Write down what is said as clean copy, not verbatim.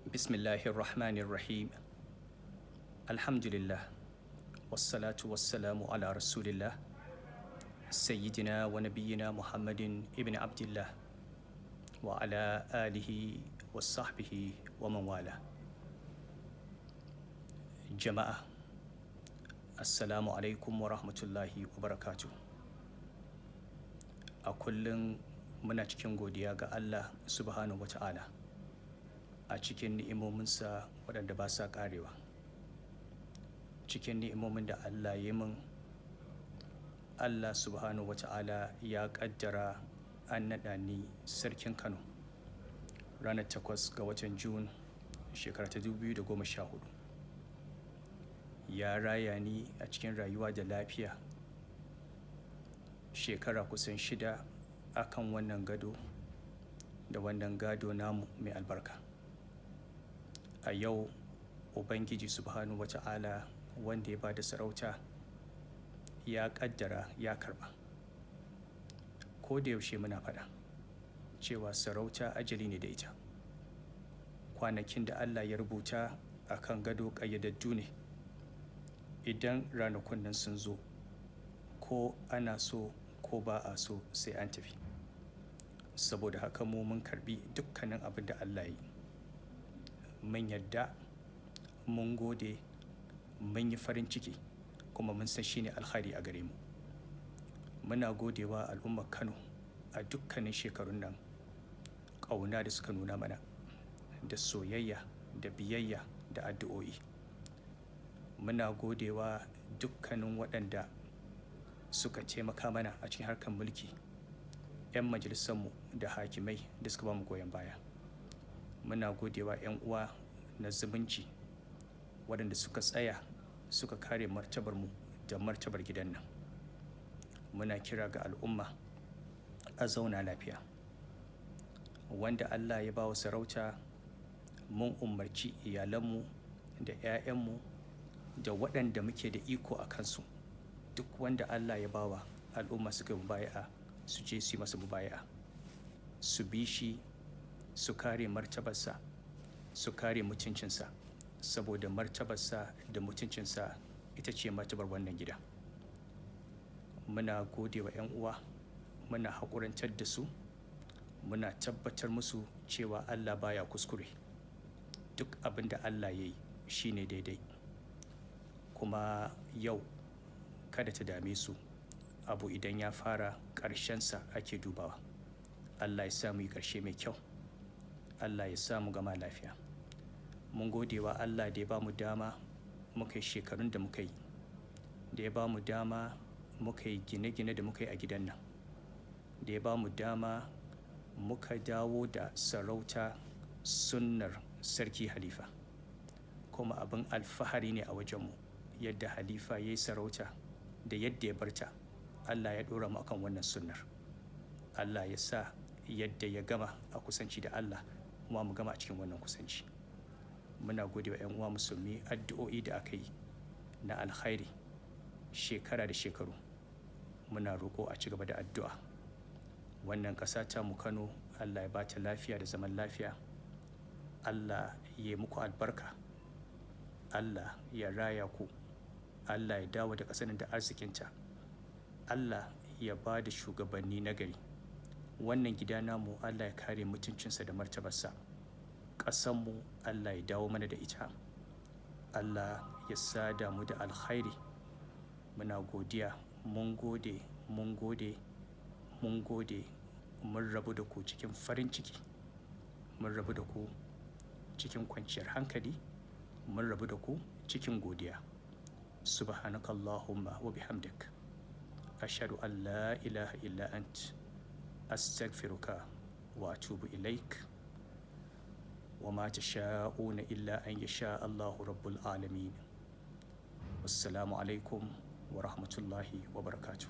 Bismillahir Rahmanir Rahim. Alhamdulillah. Wassalatu wassalamu ala Rasulillah. Sayyidina wa nabiyyina Muhammadin ibn Abdullah wa ala alihi wa sahbihi wa man wala. Jama'a, Assalamu alaikum wa rahmatullahi wa barakatuh. A kullum muna cikin godiya ga Allah subhanahu wa ta'ala a cikin ni'imominsa waɗanda ba sa ƙarewa. Cikin ni'imomin da Allah ya min, Allah subhanahu wa ta'ala ya ƙaddara an naɗa ni sarkin Kano ranar 8 ga watan Jun shekara ta 2014. Ya raya ni a cikin rayuwa da lafiya shekara kusan 6 akan wannan gado da wannan gado namu mai albarka. A yau Ubangiji subhanahu wata'ala wanda ya ba da sarauta ya ƙaddara ya karɓa. Ko da yaushe muna faɗa cewa sarauta ajali ne da ita. Kwanakin da Allah ya rubuta a kan gado ƙayyadaddu ne. Idan ranakun nan sun zo, ko ana so ko ba a so sai an tafi. Saboda haka mu mun karɓi dukkanin abin da Allah ya yi. Mun yadda, mun gode, mun yi farin ciki, kuma mun san shi ne alkhairi a gare mu. Muna godewa al'ummar Kano a dukkanin shekarun nan ƙauna da suka nuna mana, da soyayya da biyayya da addu'o'i. Muna godewa dukkanin waɗanda suka taimaka mana a cikin harkar mulki, 'yan majalisarmu da hakimai da suka ba mu goyon baya. Muna godewa 'yan uwa na zumunci waɗanda suka tsaya suka kare martabarmu da martabar gidan nan. Muna kira ga al'umma a zauna lafiya. Wanda Allah ya ba wa sarauta, mun umarci iyalanmu da 'ya'yanmu da waɗanda muke da iko a kansu, duk wanda Allah ya ba wa al'umma suka yi mubaya'a su je su yi masa mubaya'a, su bi shi, su kare martabarsa, su kare mutuncinsa, saboda martabarsa da mutuncinsa ita ce martabar wannan gida. Muna gode wa 'yan uwa, muna haƙurantar da su, muna tabbatar musu cewa Allah baya kuskure. Duk abin da Allah ya yi shi ne daidai. Kuma yau kada ta dame su, abu idan ya fara ƙarshensa ake dubawa. Allah ya sa mu yi ƙarshe mai kyau. Allah ya sa mu gama lafiya. Mun gode wa Allah da ya ba mu dama muka yi shekarun da muka yi, da ya ba mu dama muka yi gine-gine da muka yi a gidan nan, da ya ba mu dama muka dawo da sarauta sunnar sarki Halifa. Kuma abin alfahari ne a wajenmu yadda Halifa ya yi sarauta da yadda ya barta. Allah ya ɗora mu akan wannan sunnar. Allah ya sa yadda ya gama a kusanci da Allah kuma mu gama a cikin wannan kusanci. Muna gode wa 'yan uwa musulmi addu'o'i da aka yi na alkhairi shekara da shekaru. Muna roƙo a ci gaba da addu'a. Wannan ƙasa ta mu Kano, Allah ya ba ta lafiya da zaman lafiya. Allah ya yi muku albarka. Allah ya raya ku. Allah ya dawo da ƙasar da arzikinta. Allah ya ba da shugabanni nagari. Wannan gida namu Allah ya kare mutuncinsa da martabarsa. Ƙasanmu Allah ya dawo mana da ita. Allah ya sada mu da alkhairi. Muna godiya, mun gode, mun gode, mun gode. Mun rabu da ku cikin farin ciki. Mun rabu da ku cikin kwanciyar hankali. Mun rabu da ku cikin godiya. Subhanakallahumma wa bihamdik. Ashhadu an la ilaha illa ant. Astaghfiruka wa atubu ilaik. Wa ma tasha'una illa an yasha Allahu rabbul alamin. Wassalamu alaikum wa rahmatullahi wa barakatuh.